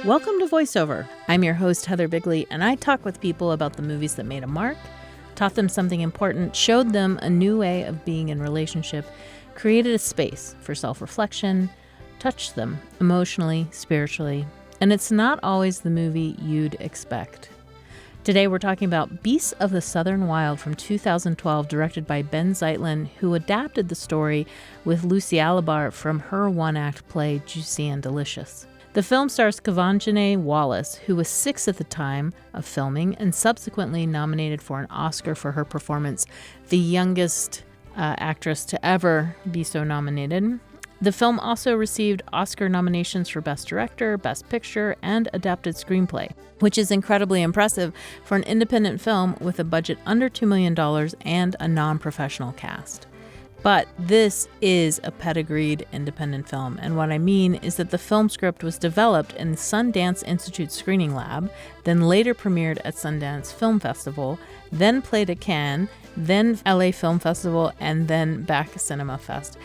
Welcome to VoiceOver. I'm your host, Heather Bigley, and I talk with people about the movies that made a mark, taught them something important, showed them a new way of being in relationship, created a space for self-reflection, touched them emotionally, spiritually, and it's not always the movie you'd expect. Today we're talking about Beasts of the Southern Wild from 2012, directed by Ben Zeitlin, who adapted the story with Lucy Alibar from her one-act play Juicy and Delicious. The film stars Quvenzhané Wallis, who was 6 at the time of filming and subsequently nominated for an Oscar for her performance, the youngest actress to ever be so nominated. The film also received Oscar nominations for Best Director, Best Picture, and Adapted Screenplay, which is incredibly impressive for an independent film with a budget under $2 million and a non-professional cast. But this is a pedigreed independent film, and what I mean is that the film script was developed in the Sundance Institute Screening Lab, then later premiered at Sundance Film Festival, then played at Cannes, then LA Film Festival, and then back Cinema Fest.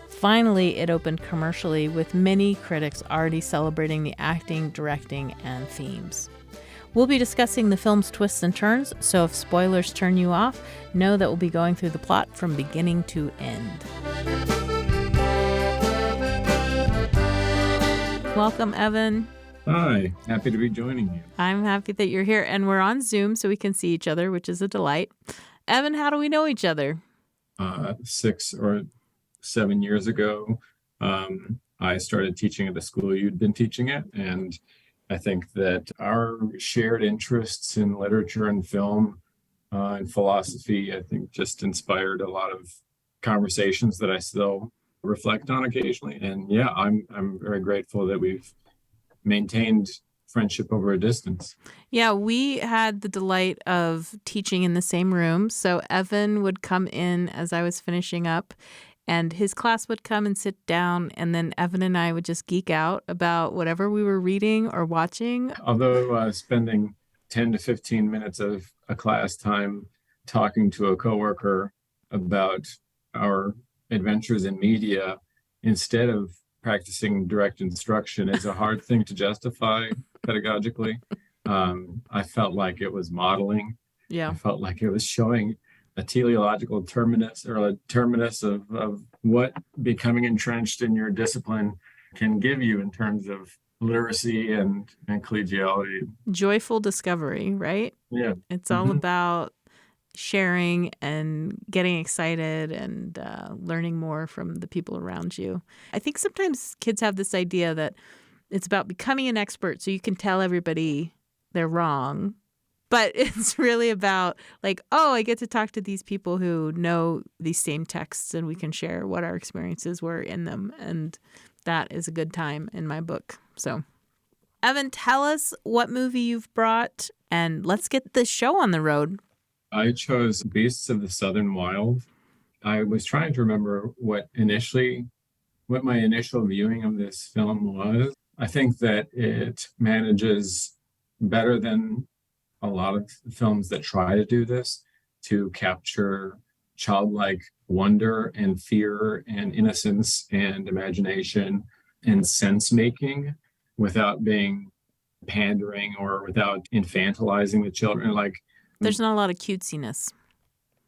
Finally, it opened commercially, with many critics already celebrating the acting, directing, and themes. We'll be discussing the film's twists and turns, so if spoilers turn you off, know that we'll be going through the plot from beginning to end. Welcome, Evan. Hi, happy to be joining you. I'm happy that you're here, and we're on Zoom so we can see each other, which is a delight. Evan, how do we know each other? 6 or 7 years ago, I started teaching at the school you'd been teaching at, and I think that our shared interests in literature and film and philosophy, I think, just inspired a lot of conversations that I still reflect on occasionally. And yeah, I'm very grateful that we've maintained friendship over a distance. Yeah, we had the delight of teaching in the same room. So Evan would come in as I was finishing up, and his class would come and sit down, and then Evan and I would just geek out about whatever we were reading or watching. Although spending 10 to 15 minutes of a class time talking to a coworker about our adventures in media instead of practicing direct instruction is a hard thing to justify pedagogically. I felt like it was modeling. Yeah. I felt like it was showing a teleological terminus, or a terminus of what becoming entrenched in your discipline can give you in terms of literacy and collegiality. Joyful discovery, right? Yeah. It's all about sharing and getting excited and learning more from the people around you. I think sometimes kids have this idea that it's about becoming an expert so you can tell everybody they're wrong. But it's really about like, oh, I get to talk to these people who know these same texts and we can share what our experiences were in them. And that is a good time in my book. So, Evan, tell us what movie you've brought and let's get this show on the road. I chose Beasts of the Southern Wild. I was trying to remember what my initial viewing of this film was. I think that it manages better than a lot of films that try to do this to capture childlike wonder and fear and innocence and imagination and sense making without being pandering or without infantilizing the children. Like, there's not a lot of cutesiness.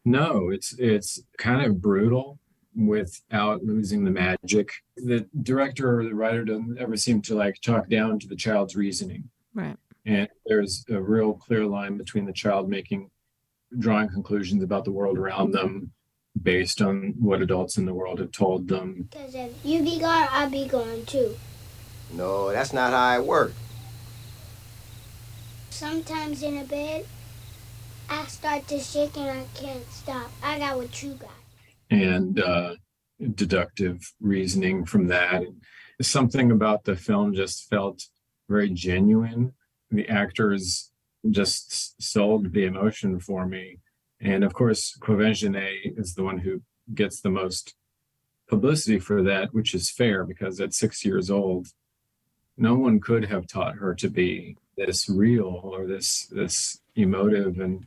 No, it's kind of brutal without losing the magic. The director or the writer doesn't ever seem to talk down to the child's reasoning. Right. And there's a real clear line between the child drawing conclusions about the world around them based on what adults in the world have told them. Because if you be gone, I'll be gone too. No, that's not how it works. Sometimes in a bed, I start to shake and I can't stop. I got what you got. And deductive reasoning from that. And something about the film just felt very genuine. The actors just sold the emotion for me. And of course, Quvenzhané is the one who gets the most publicity for that, which is fair because at 6 years old, no one could have taught her to be this real or this emotive and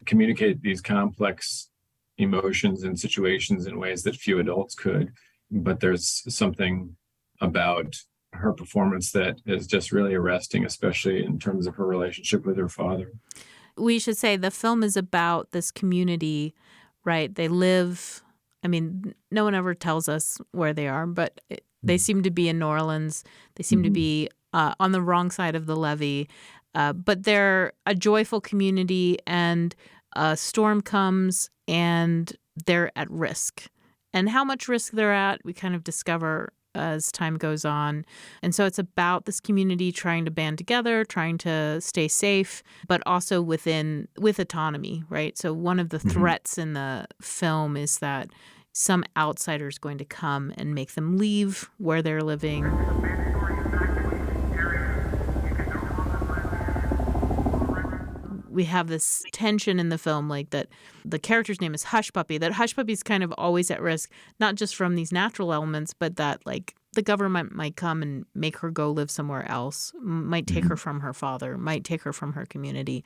communicate these complex emotions and situations in ways that few adults could. But there's something about her performance that is just really arresting, especially in terms of her relationship with her father. We should say the film is about this community, right? They live, I mean, no one ever tells us where they are, but they seem to be in New Orleans. They seem to be on the wrong side of the levee. But they're a joyful community, and a storm comes and they're at risk. And how much risk they're at, we kind of discover as time goes on. And so it's about this community trying to band together, trying to stay safe, but also with autonomy, right? So one of the threats in the film is that some outsider is going to come and make them leave where they're living. We have this tension in the film, like that the character's name is Hush Puppy, that Hush Puppy's kind of always at risk, not just from these natural elements, but that like the government might come and make her go live somewhere else, might take her from her father, might take her from her community.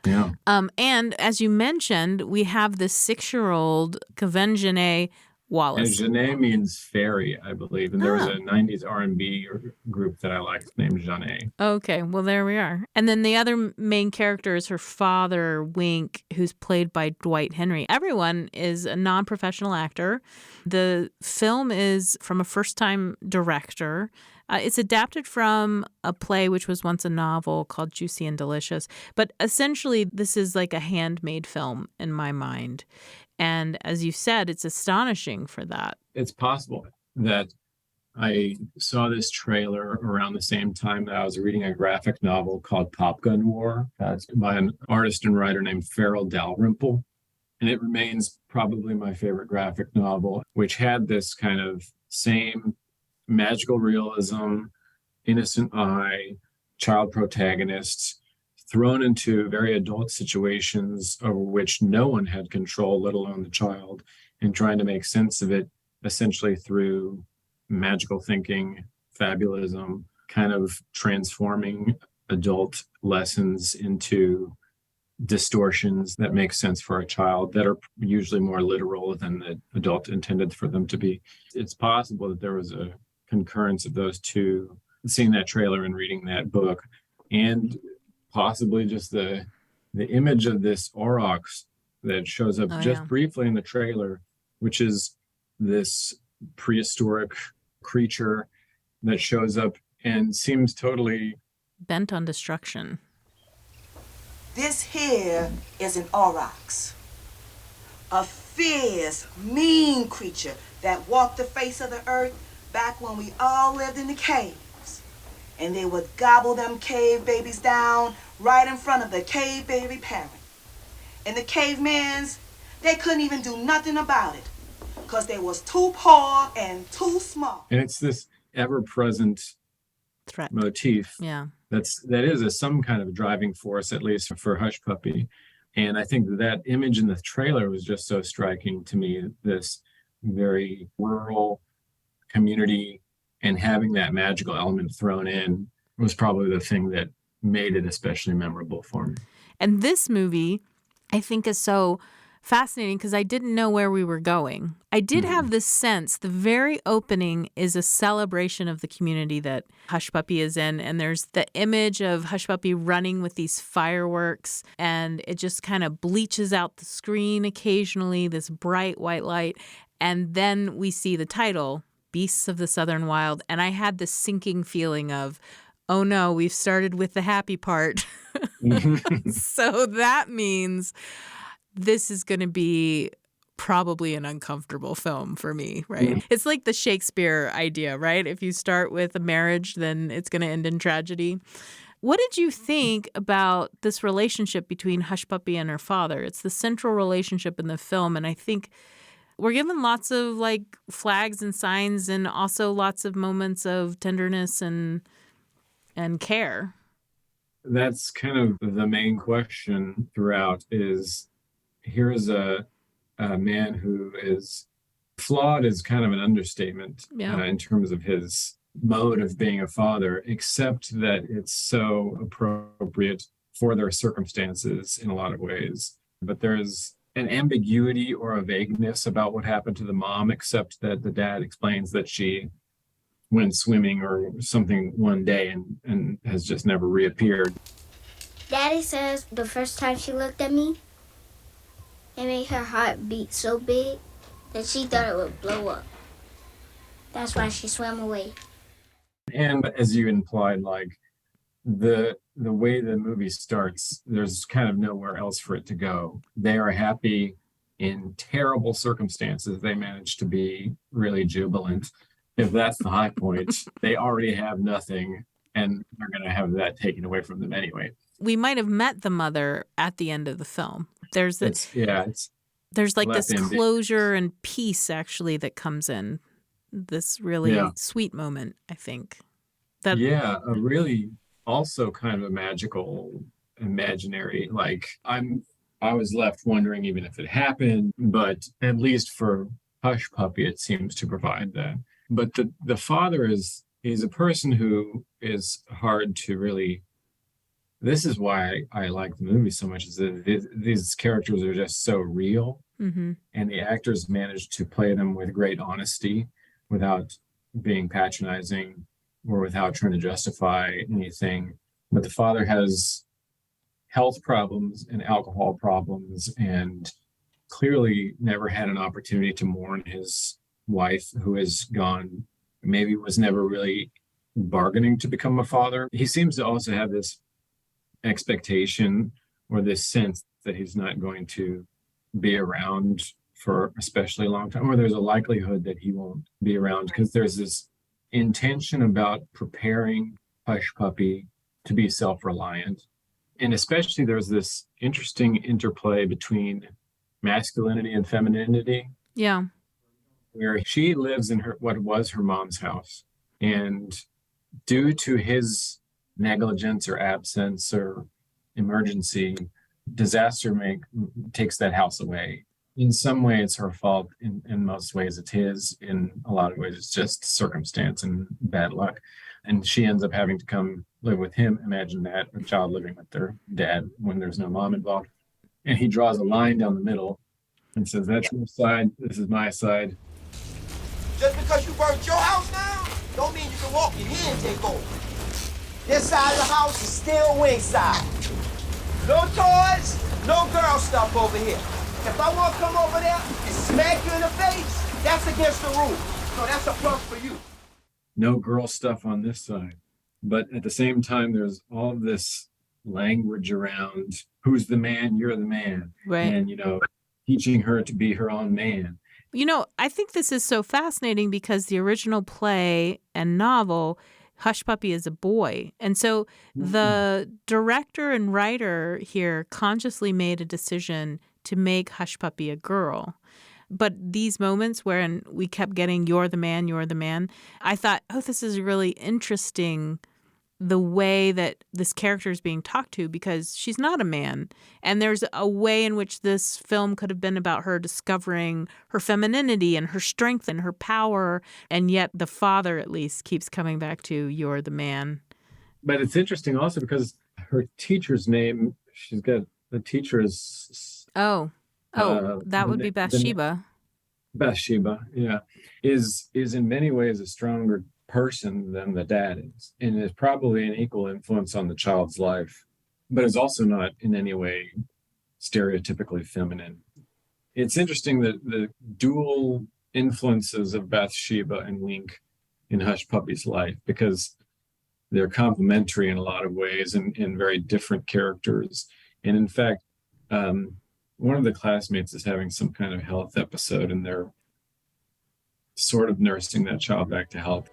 Yeah. And as you mentioned, we have this 6-year-old Quvenzhané Wallis. And Janae means fairy, I believe. And there was a 90s R&B group that I liked named Janae. Okay, well, there we are. And then the other main character is her father, Wink, who's played by Dwight Henry. Everyone is a non-professional actor. The film is from a first-time director. It's adapted from a play which was once a novel called Juicy and Delicious. But essentially, this is like a handmade film in my mind. And as you said, it's astonishing for that. It's possible that I saw this trailer around the same time that I was reading a graphic novel called Pop Gun War. It's by an artist and writer named Farrell Dalrymple. And it remains probably my favorite graphic novel, which had this kind of same magical realism, innocent eye, child protagonists, thrown into very adult situations over which no one had control, let alone the child, and trying to make sense of it essentially through magical thinking, fabulism, kind of transforming adult lessons into distortions that make sense for a child that are usually more literal than the adult intended for them to be. It's possible that there was a concurrence of those two, seeing that trailer and reading that book, and possibly just the image of this aurochs that shows up briefly in the trailer, which is this prehistoric creature that shows up and seems totally bent on destruction. This here is an aurochs, a fierce, mean creature that walked the face of the earth back when we all lived in the caves. And they would gobble them cave babies down right in front of the cave baby parent. And the cavemans, they couldn't even do nothing about it because they was too poor and too small. And it's this ever-present threat motif. Yeah. That is some kind of driving force, at least for Hush Puppy. And I think that image in the trailer was just so striking to me, this very rural community, and having that magical element thrown in was probably the thing that made it especially memorable for me. And this movie, I think, is so fascinating because I didn't know where we were going. I did have this sense, the very opening is a celebration of the community that Hush Puppy is in. And there's the image of Hush Puppy running with these fireworks, and it just kind of bleaches out the screen occasionally, this bright white light. And then we see the title, Beasts of the Southern Wild. And I had this sinking feeling of, oh no, we've started with the happy part. So that means this is going to be probably an uncomfortable film for me, right? It's like the Shakespeare idea, right? If you start with a marriage, then it's going to end in tragedy. What did you think about this relationship between Hush Puppy and her father? It's the central relationship in the film, and I think we're given lots of like flags and signs and also lots of moments of tenderness and care. That's kind of the main question throughout is, here is a man who is flawed is kind of an understatement in terms of his mode of being a father, except that it's so appropriate for their circumstances in a lot of ways. But there's an ambiguity or a vagueness about what happened to the mom, except that the dad explains that she went swimming or something one day and has just never reappeared. Daddy says the first time she looked at me, it made her heart beat so big that she thought it would blow up. That's why she swam away. And as you implied, like the way the movie starts, there's kind of nowhere else for it to go. They are happy in terrible circumstances. They manage to be really jubilant. If that's the high point, they already have nothing, and they're going to have that taken away from them anyway. We might have met the mother at the end of the film. There's like this closure and peace actually that comes in. This really sweet moment, I think. A really also kind of a magical, imaginary, like I was left wondering even if it happened, but at least for Hush Puppy, it seems to provide that. But the father he's a person who is hard to really. This is why I like the movie so much, is that these characters are just so real, and the actors manage to play them with great honesty without being patronizing or without trying to justify anything. But the father has health problems and alcohol problems and clearly never had an opportunity to mourn his wife who is gone, maybe was never really bargaining to become a father. He seems to also have this expectation or this sense that he's not going to be around for especially a long time, or there's a likelihood that he won't be around, because there's this intention about preparing Hush Puppy to be self-reliant. And especially there's this interesting interplay between masculinity and femininity. Yeah. Where she lives in what was her mom's house. And due to his negligence or absence or emergency, disaster takes that house away. In some way, it's her fault. In most ways, it's his. In a lot of ways, it's just circumstance and bad luck. And she ends up having to come live with him. Imagine that, a child living with their dad when there's no mom involved. And he draws a line down the middle and says, that's your side, this is my side. Just because you burnt your house down, don't mean you can walk in here and take over. This side of the house is still wing side. No toys, no girl stuff over here. If I want to come over there and smack you in the face, that's against the rules. So that's a plus for you. No girl stuff on this side. But at the same time, there's all of this language around who's the man, you're the man. Right. And, teaching her to be her own man. I think this is so fascinating because the original play and novel, Hush Puppy is a boy. And so the director and writer here consciously made a decision to make Hush Puppy a girl. But these moments wherein we kept getting, you're the man, I thought, this is really interesting, the way that this character is being talked to, because she's not a man. And there's a way in which this film could have been about her discovering her femininity and her strength and her power. And yet the father, at least, keeps coming back to, you're the man. But it's interesting also because her teacher's name, she's got, the teacher is... that would be Bathsheba. Bathsheba, yeah, is in many ways a stronger person than the dad is, and is probably an equal influence on the child's life, but is also not in any way stereotypically feminine. It's interesting that the dual influences of Bathsheba and Wink in Hush Puppy's life, because they're complementary in a lot of ways and very different characters. And in fact, one of the classmates is having some kind of health episode, and they're sort of nursing that child back to health.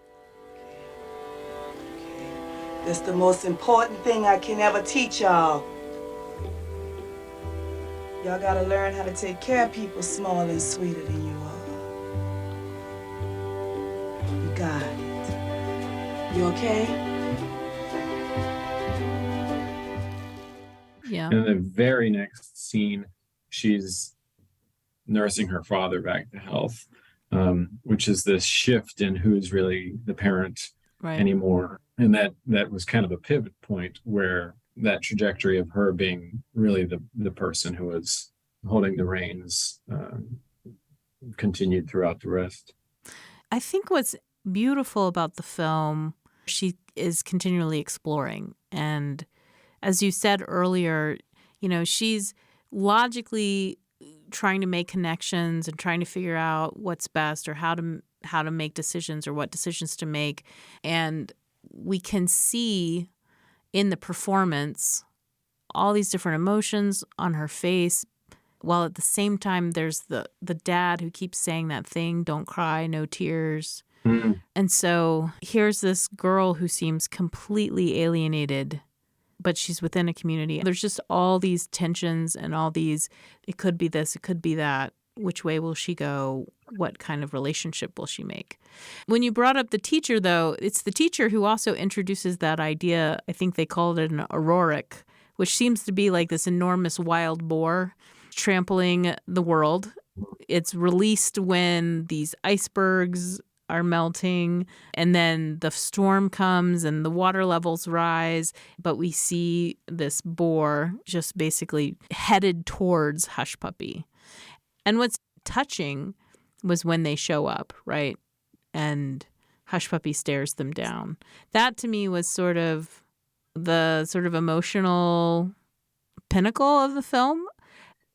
That's the most important thing I can ever teach y'all. Y'all gotta learn how to take care of people smaller and sweeter than you are. You got it. You okay? Yeah. And in the very next scene, she's nursing her father back to health, which is this shift in who's really the parent anymore. And that was kind of a pivot point where that trajectory of her being really the person who was holding the reins continued throughout the rest. I think what's beautiful about the film, she is continually exploring. And as you said earlier, she's logically trying to make connections and trying to figure out what's best or how to make decisions or what decisions to make. And we can see in the performance all these different emotions on her face, while at the same time there's the dad who keeps saying that thing, don't cry, no tears. Mm. And so here's this girl who seems completely alienated, but she's within a community. There's just all these tensions and all these, it could be this, it could be that. Which way will she go? What kind of relationship will she make? When you brought up the teacher, though, it's the teacher who also introduces that idea. I think they called it an auroric, which seems to be like this enormous wild boar trampling the world. It's released when these icebergs are melting, and then the storm comes and the water levels rise, but we see this boar just basically headed towards Hush Puppy. And what's touching was when they show up, right? And Hush Puppy stares them down. That to me was sort of the emotional pinnacle of the film.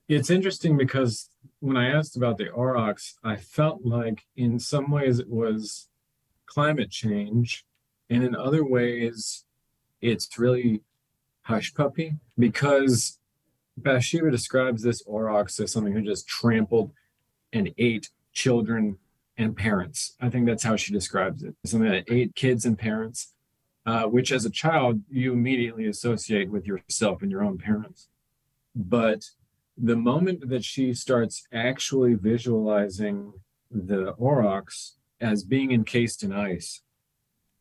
It's interesting because when I asked about the aurochs, I felt like in some ways it was climate change, and in other ways it's really Hush Puppy, because Bathsheba describes this aurochs as something who just trampled and ate children and parents. I think that's how she describes it. Something that ate kids and parents, which as a child you immediately associate with yourself and your own parents. But the moment that she starts actually visualizing the aurochs as being encased in ice,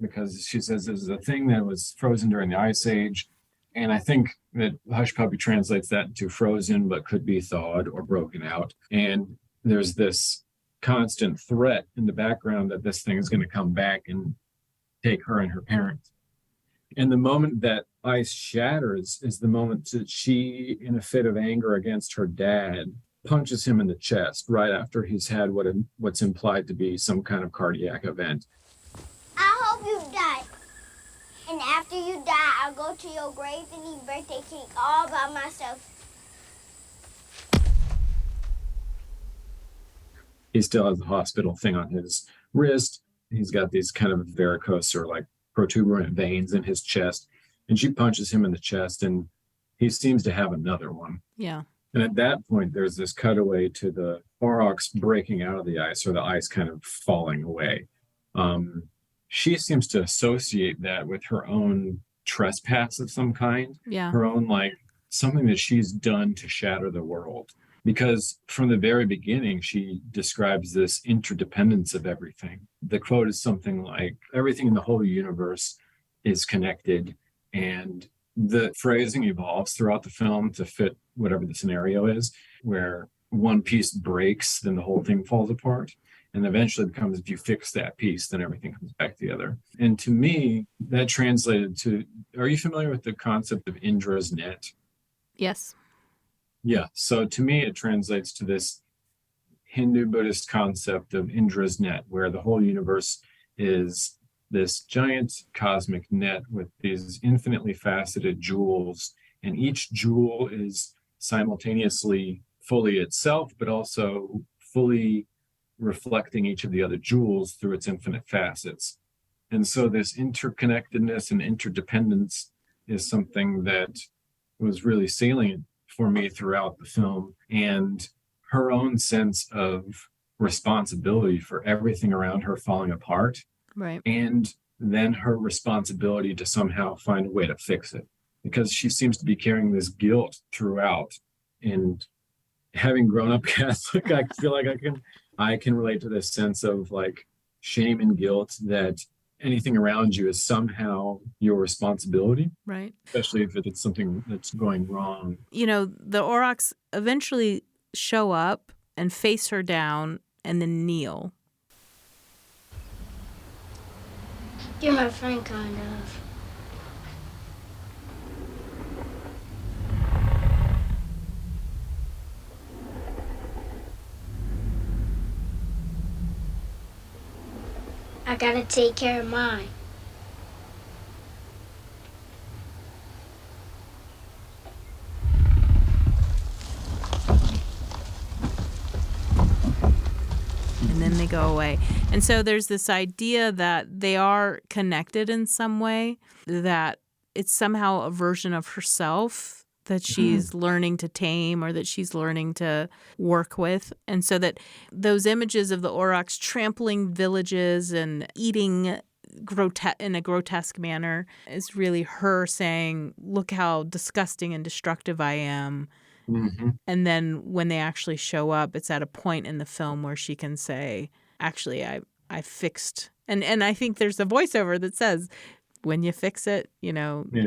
because she says this is a thing that was frozen during the Ice Age, and I think that Hush Puppy translates that into frozen, but could be thawed or broken out. And there's this constant threat in the background that this thing is going to come back and take her and her parents. And the moment that ice shatters is the moment that she, in a fit of anger against her dad, punches him in the chest right after he's had what's implied to be some kind of cardiac event. I hope you die. And after you die, I'll go to your grave and eat birthday cake all by myself. He still has the hospital thing on his wrist. He's got these kind of varicose or like protuberant veins in his chest. And she punches him in the chest, and he seems to have another one. Yeah. And at that point, there's this cutaway to the aurochs breaking out of the ice, or the ice kind of falling away. She seems to associate that with her own trespass of some kind. Yeah. Her own, like, something that she's done to shatter the world. Because from the very beginning, she describes this interdependence of everything. The quote is something like, everything in the whole universe is connected. And the phrasing evolves throughout the film to fit whatever the scenario is, where one piece breaks, then the whole thing falls apart. And eventually becomes, if you fix that piece, then everything comes back together. And to me, that translated to, are you familiar with the concept of Indra's net? Yes. Yeah. So to me, it translates to this Hindu Buddhist concept of Indra's net, where the whole universe is this giant cosmic net with these infinitely faceted jewels. And each jewel is simultaneously fully itself, but also fully reflecting each of the other jewels through its infinite facets. And so this interconnectedness and interdependence is something that was really salient for me throughout the film. And her own sense of responsibility for everything around her falling apart. Right. And then her responsibility to somehow find a way to fix it. Because she seems to be carrying this guilt throughout. And having grown up Catholic, I feel like I can relate to this sense of like shame and guilt that anything around you is somehow your responsibility. Right. Especially if it's something that's going wrong. You know, the aurochs eventually show up and face her down and then kneel. You're my friend, kind of. I gotta take care of mine. And then they go away. And so there's this idea that they are connected in some way, that it's somehow a version of herself that she's learning to tame or that she's learning to work with. And so that those images of the aurochs trampling villages and eating in a grotesque manner is really her saying, look how disgusting and destructive I am. Mm-hmm. And then when they actually show up, it's at a point in the film where she can say, actually, I fixed. And I think there's a voiceover that says, when you fix it,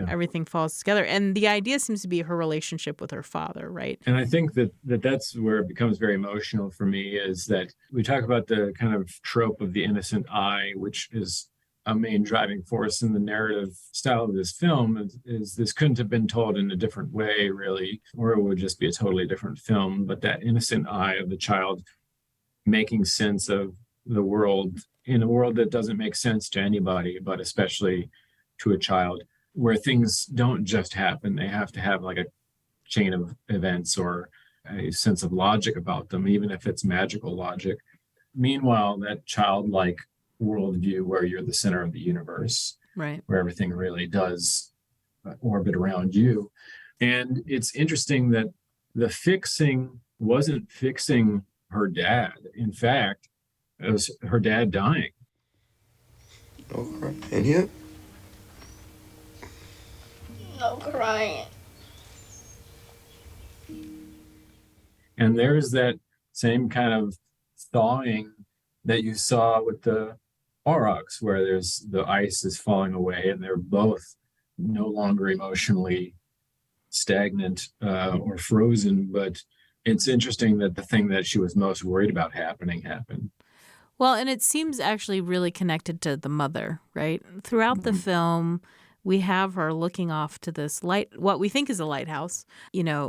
everything falls together. And the idea seems to be her relationship with her father, right? And I think that's where it becomes very emotional for me, is that we talk about the kind of trope of the innocent eye, which is a main driving force in the narrative style of this film. Is this couldn't have been told in a different way, really, or it would just be a totally different film. But that innocent eye of the child making sense of the world in a world that doesn't make sense to anybody, but especially to a child, where things don't just happen. They have to have like a chain of events or a sense of logic about them, even if it's magical logic. Meanwhile, that childlike worldview where you're the center of the universe, right, where everything really does orbit around you. And it's interesting that the fixing wasn't fixing her dad. In fact, it was her dad dying. Okay. And here? No crying. And there's that same kind of thawing that you saw with the aurochs, where there's the ice is falling away and they're both no longer emotionally stagnant or frozen. But it's interesting that the thing that she was most worried about happened. Well, and it seems actually really connected to the mother, right? Throughout the film, we have her looking off to this what we think is a lighthouse.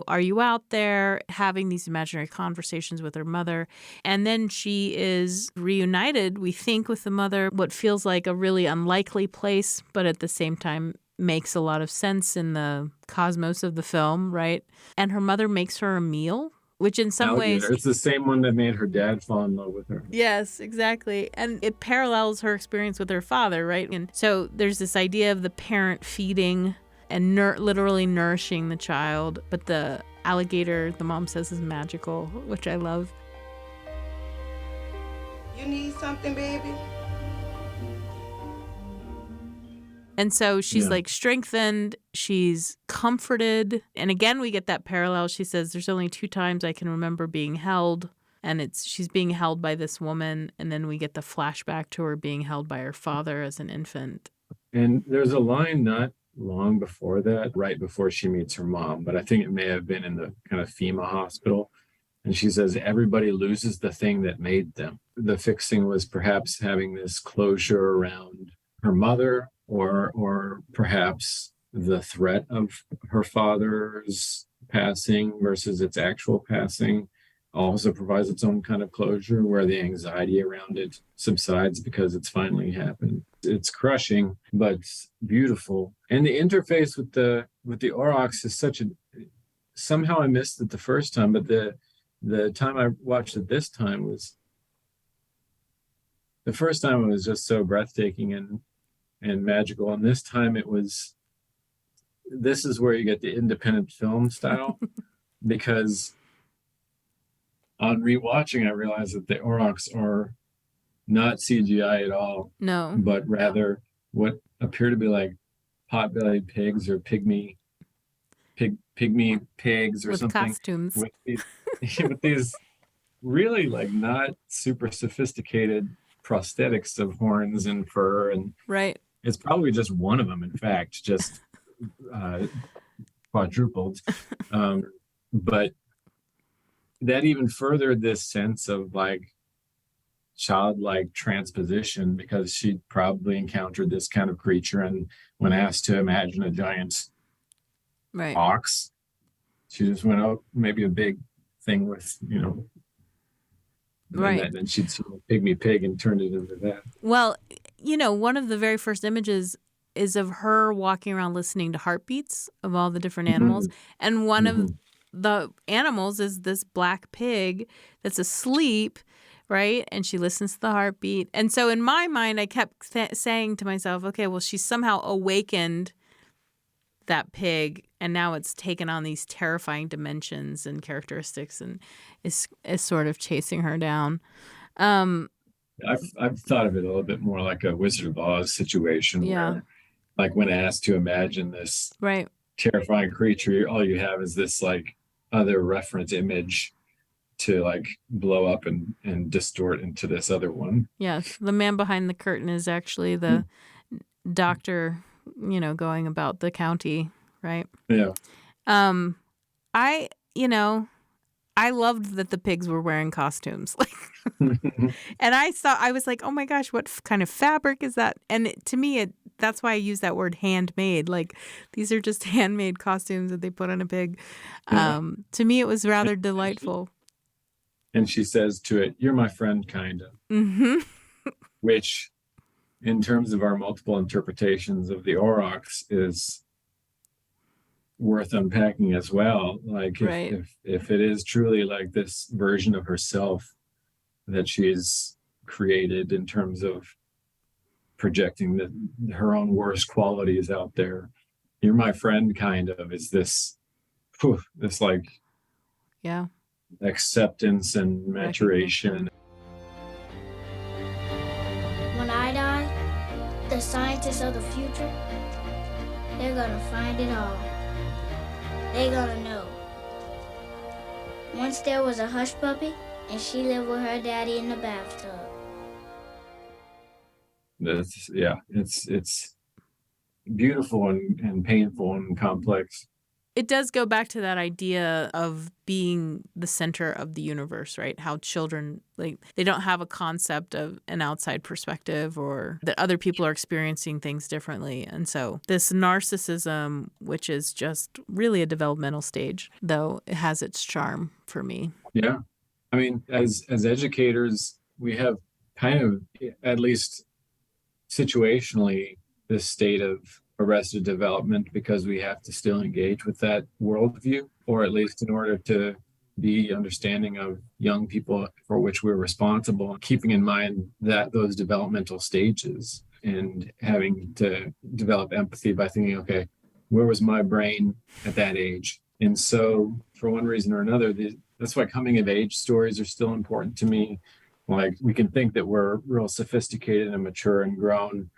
Are you out there, having these imaginary conversations with her mother? And then she is reunited, we think, with the mother, what feels like a really unlikely place, but at the same time makes a lot of sense in the cosmos of the film, right? And her mother makes her a meal, which in some ways... It's the same one that made her dad fall in love with her. Yes, exactly. And it parallels her experience with her father, right? And so there's this idea of the parent feeding and literally nourishing the child. But the alligator, the mom says, is magical, which I love. You need something, baby? And so she's like strengthened, she's comforted. And again, we get that parallel. She says, there's only 2 times I can remember being held. And she's being held by this woman. And then we get the flashback to her being held by her father as an infant. And there's a line not long before that, right before she meets her mom, but I think it may have been in the kind of FEMA hospital. And she says, everybody loses the thing that made them. The fixing was perhaps having this closure around her mother, or perhaps the threat of her father's passing versus its actual passing also provides its own kind of closure, where the anxiety around it subsides because it's finally happened. It's crushing, but it's beautiful. And the interface with the aurochs is somehow I missed it the first time, but the time I watched it this time was the first time. It was just so breathtaking and magical. And this time this is where you get the independent film style, because on rewatching, I realized that the aurochs are not CGI at all. No. But rather what appear to be like pot-bellied pigs or pygmy pigs or with something. Costumes. With these really like not super sophisticated prosthetics of horns and fur, and right. It's probably just one of them, in fact, just quadrupled. But that even furthered this sense of like childlike transposition, because she probably encountered this kind of creature, and when asked to imagine a giant ox, she just went, oh, maybe a big thing with, right. And then she'd see a pygmy pig and turned it into that. Well, one of the very first images is of her walking around listening to heartbeats of all the different animals. And one of the animals is this black pig that's asleep, right? And she listens to the heartbeat. And so in my mind, I kept saying to myself, okay, well, she's somehow awakened that pig, and now it's taken on these terrifying dimensions and characteristics and is sort of chasing her down. I've thought of it a little bit more like a Wizard of Oz situation where, like, when asked to imagine this terrifying creature, all you have is this like other reference image to like blow up and distort into this other one. Yes, the man behind the curtain is actually the doctor, going about the county, right? Yeah. I loved that the pigs were wearing costumes. And I was like, oh my gosh, what kind of fabric is that? And to me, that's why I use that word handmade. Like, these are just handmade costumes that they put on a pig. To me, it was rather delightful. And she says to it, "You're my friend, kind of." Mm-hmm. Which, in terms of our multiple interpretations of the aurochs, is worth unpacking as well. Like, if it is truly like this version of herself that she's created in terms of projecting her own worst qualities out there, "You're my friend," kind of is this like acceptance and maturation. When I die, the scientists of the future, they're gonna find it all. They're gonna know. Once there was a hush puppy, and she lived with her daddy in the bathtub. It's beautiful and painful and complex. It does go back to that idea of being the center of the universe, right? How children, like, they don't have a concept of an outside perspective or that other people are experiencing things differently. And so this narcissism, which is just really a developmental stage, though it has its charm for me. Yeah. I mean, as educators, we have kind of, at least situationally, this state of arrested development because we have to still engage with that worldview, or at least in order to be understanding of young people for which we're responsible, keeping in mind that those developmental stages and having to develop empathy by thinking, okay, where was my brain at that age? And so for one reason or another, that's why coming of age stories are still important to me. Like, we can think that we're real sophisticated and mature and grown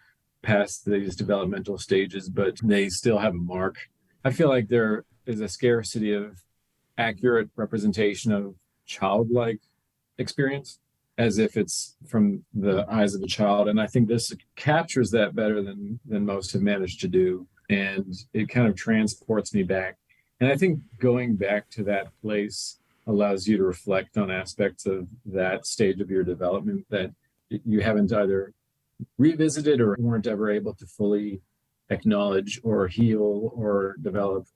past these developmental stages, but they still have a mark. I feel like there is a scarcity of accurate representation of childlike experience, as if it's from the eyes of a child. And I think this captures that better than most have managed to do. And it kind of transports me back. And I think going back to that place allows you to reflect on aspects of that stage of your development that you haven't either revisited or weren't ever able to fully acknowledge or heal or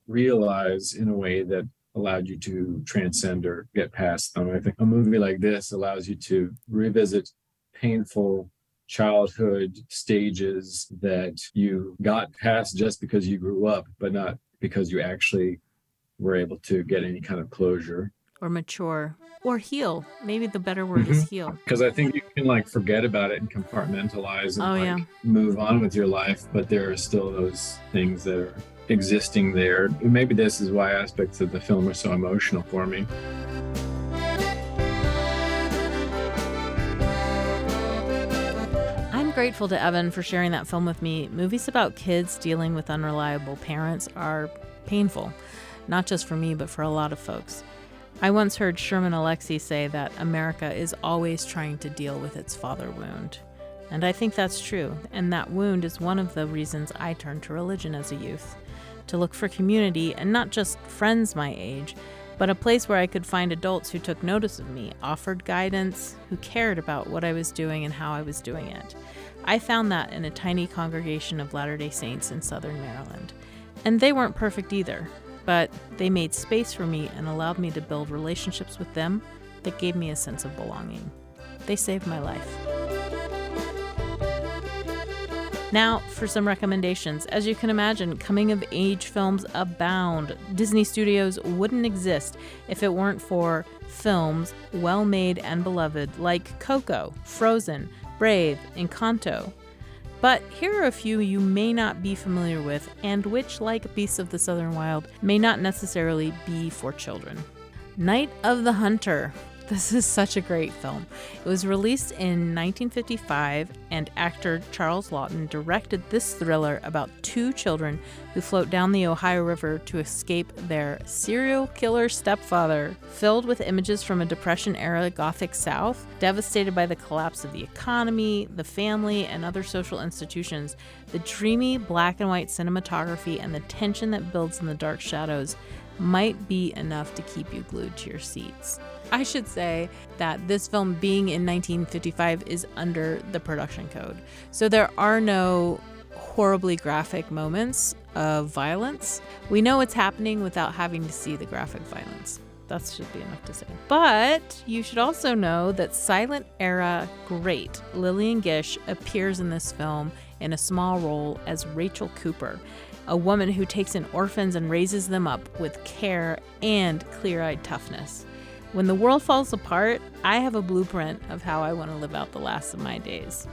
realize in a way that allowed you to transcend or get past them. I think a movie like this allows you to revisit painful childhood stages that you got past just because you grew up, but not because you actually were able to get any kind of closure. Or mature. Or heal. Maybe the better word is heal. Because I think you can like forget about it and compartmentalize and move on with your life, but there are still those things that are existing there. Maybe this is why aspects of the film are so emotional for me. I'm grateful to Evan for sharing that film with me. Movies about kids dealing with unreliable parents are painful, not just for me, but for a lot of folks. I once heard Sherman Alexie say that America is always trying to deal with its father wound. And I think that's true. And that wound is one of the reasons I turned to religion as a youth, to look for community and not just friends my age, but a place where I could find adults who took notice of me, offered guidance, who cared about what I was doing and how I was doing it. I found that in a tiny congregation of Latter-day Saints in Southern Maryland. And they weren't perfect either. But they made space for me and allowed me to build relationships with them that gave me a sense of belonging. They saved my life. Now for some recommendations. As you can imagine, coming-of-age films abound. Disney Studios wouldn't exist if it weren't for films well-made and beloved like Coco, Frozen, Brave, Encanto. But here are a few you may not be familiar with and which, like Beasts of the Southern Wild, may not necessarily be for children. Night of the Hunter. This is such a great film. It was released in 1955, and actor Charles Laughton directed this thriller about two children who float down the Ohio River to escape their serial killer stepfather. Filled with images from a Depression-era Gothic South, devastated by the collapse of the economy, the family, and other social institutions, the dreamy black and white cinematography and the tension that builds in the dark shadows might be enough to keep you glued to your seats. I should say that this film, being in 1955, is under the production code. So there are no horribly graphic moments of violence. We know what's happening without having to see the graphic violence. That should be enough to say. But you should also know that silent era great Lillian Gish appears in this film in a small role as Rachel Cooper, a woman who takes in orphans and raises them up with care and clear-eyed toughness. When the world falls apart, I have a blueprint of how I want to live out the last of my days.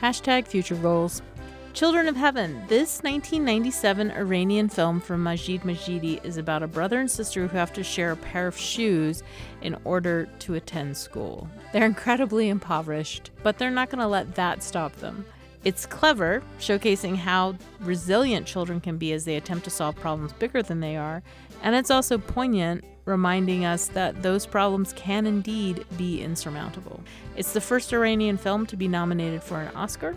#future goals. Children of Heaven. This 1997 Iranian film from Majid Majidi is about a brother and sister who have to share a pair of shoes in order to attend school. They're incredibly impoverished, but they're not going to let that stop them. It's clever, showcasing how resilient children can be as they attempt to solve problems bigger than they are, and it's also poignant, reminding us that those problems can indeed be insurmountable. It's the first Iranian film to be nominated for an Oscar,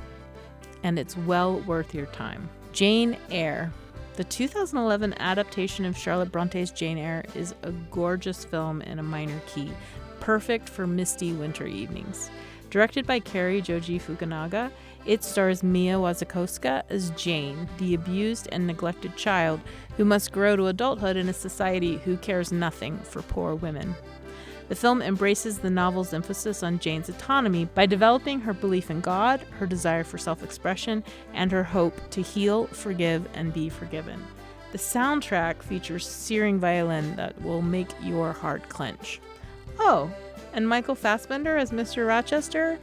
and it's well worth your time. Jane Eyre. The 2011 adaptation of Charlotte Bronte's Jane Eyre is a gorgeous film in a minor key, perfect for misty winter evenings. Directed by Kari Joji Fukunaga, it stars Mia Wasikowska as Jane, the abused and neglected child who must grow to adulthood in a society who cares nothing for poor women. The film embraces the novel's emphasis on Jane's autonomy by developing her belief in God, her desire for self-expression, and her hope to heal, forgive, and be forgiven. The soundtrack features searing violin that will make your heart clench. Oh, and Michael Fassbender as Mr. Rochester?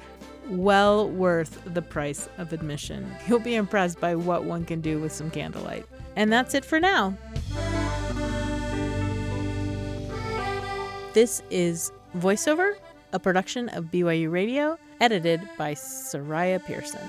Well worth the price of admission. You'll be impressed by what one can do with some candlelight. And that's it for now. This is Voiceover, a production of BYU Radio, edited by Soraya Pearson.